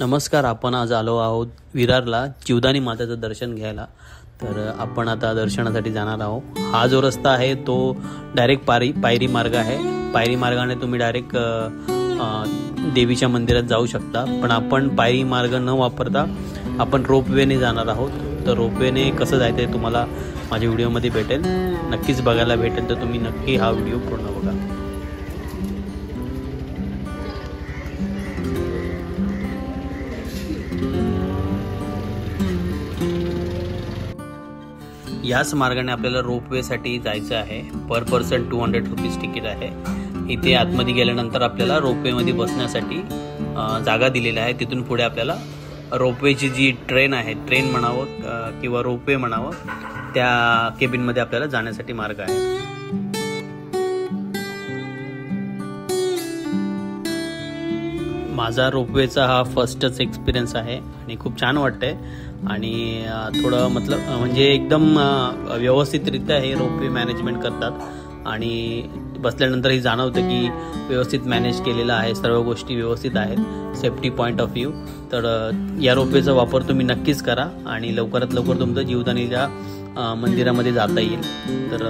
नमस्कार. आपण आज आलो आहोत विरारला जीवदानी मातेचं दर्शन घ्यायला. तर आपण आता दर्शनासाठी जाणार आहोत. हा जो रस्ता आहे तो डायरेक्ट पायरी मार्ग आहे. पायरी मार्गाने तुम्ही डायरेक्ट देवीच्या मंदिरात जाऊ शकता. पण आपण पायरी मार्ग न वापरता आपण रोपवेने जाणार आहोत. तर रोपवेने कसं जायचं आहे तुम्हाला माझ्या व्हिडिओमध्ये भेटेल, नक्कीच बघायला भेटेल. तर तुम्ही नक्की हा व्हिडिओ पूर्ण बघा. याच मार्गाने आपल्याला रोपवेसाठी जायचं आहे. पर पर्सन 200 रुपीज तिकीट आहे. इथे आतमध्ये गेल्यानंतर आपल्याला रोपवेमध्ये बसण्यासाठी जागा दिलेल्या आहे. तिथून पुढे आपल्याला रोपवेची जी ट्रेन आहे, ट्रेन म्हणावं किंवा रोपवे म्हणावं, त्या केबिनमध्ये आपल्याला जाण्यासाठी मार्ग आहे. माझा रोपवेचा हा फर्स्टच एक्सपिरियन्स आहे आणि खूप छान वाटतंय. आणि थोडं म्हणजे एकदम व्यवस्थितरित्या हे रोपवे मॅनेजमेंट करतात आणि बसल्यानंतरही जाणवतं की व्यवस्थित मॅनेज केलेलं आहे, सर्व गोष्टी व्यवस्थित आहेत सेफ्टी पॉईंट ऑफ व्ह्यू. तर या रोपवेचा वापर तुम्ही नक्कीच करा आणि लवकरात लवकर तुमचं जीवदानीच्या मंदिरामध्ये जाता येईल. तर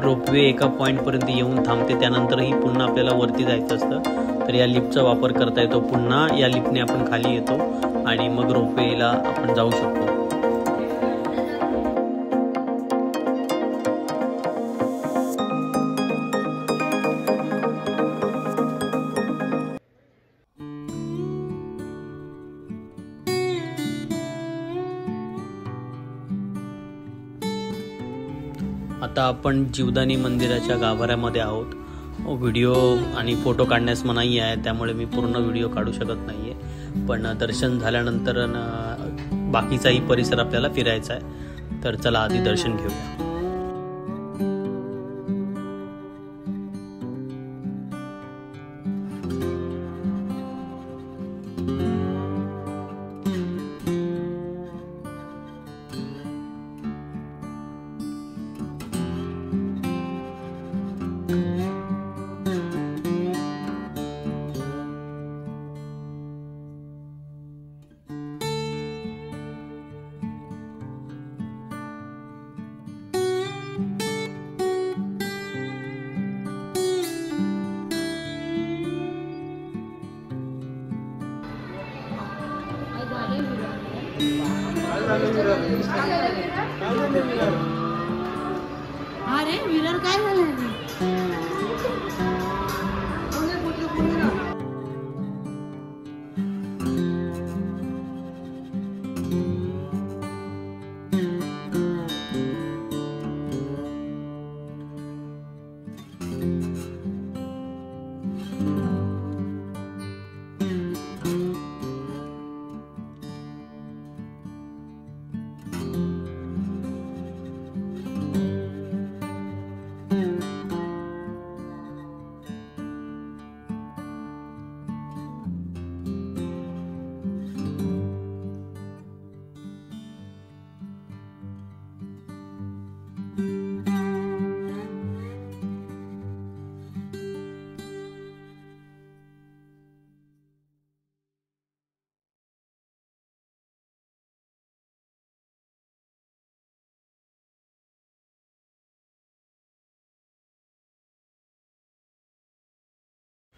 रोपवे एका पॉईंटपर्यंत येऊन थांबते, त्यानंतरही पुन्हा आपल्याला वरती जायचं असतं. तर या लिफ्टचा वापर करता येतो. पुन्हा या लिफ्टने आपण खाली येतो आणि मग रोपवेला आपण जाऊ शकतो. आता आपण जीवदानी मंदिराच्या गाभाऱ्यामध्ये आहोत. व्हिडिओ आणि फोटो काढण्यास मनाई आहे, त्यामुळे मी पूर्ण व्हिडिओ काढू शकत नाही आहे. पण दर्शन झाल्यानंतर बाकीचाही परिसर आपल्याला फिरायचा आहे. तर चला आधी दर्शन घेऊया. अरे विरार काय झालं?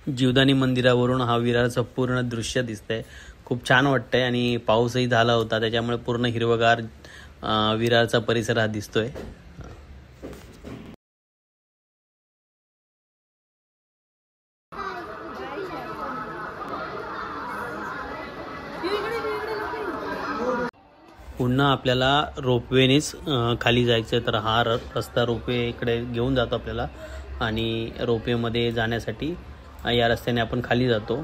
जीवदानी मंदिरावरून हा विरारचं पूर्ण दृश्य दिसतंय. खूप छान वाटतंय आणि पाऊसही झाला होता त्याच्यामुळे पूर्ण हिरवगार विरारचा परिसर हा दिसतोय. पुन्हा आपल्याला रोपवेनेच खाली जायचं, तर हा रस्ता रोपवे इकडे घेऊन जातो आपल्याला आणि रोपवेमध्ये जाण्यासाठी या रस्त्याने आपण खाली जातो.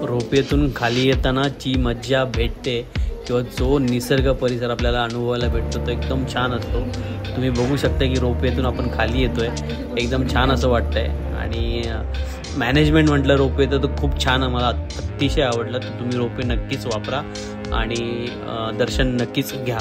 रोपेतून खाली येताना जी मज्जा भेटते किंवा जो निसर्ग परिसर आपल्याला अनुभवायला भेटतो तो एकदम छान असतो. तुम्ही बघू शकता की रोपेतून आपण खाली येतोय, एकदम छान असं वाटतंय. आणि मॅनेजमेंट म्हटलं रोपवे तर खूप छान, मला अतिशय आवडलं. तर तुम्ही रोपवे नक्कीच वापरा आणि दर्शन नक्कीच घ्या.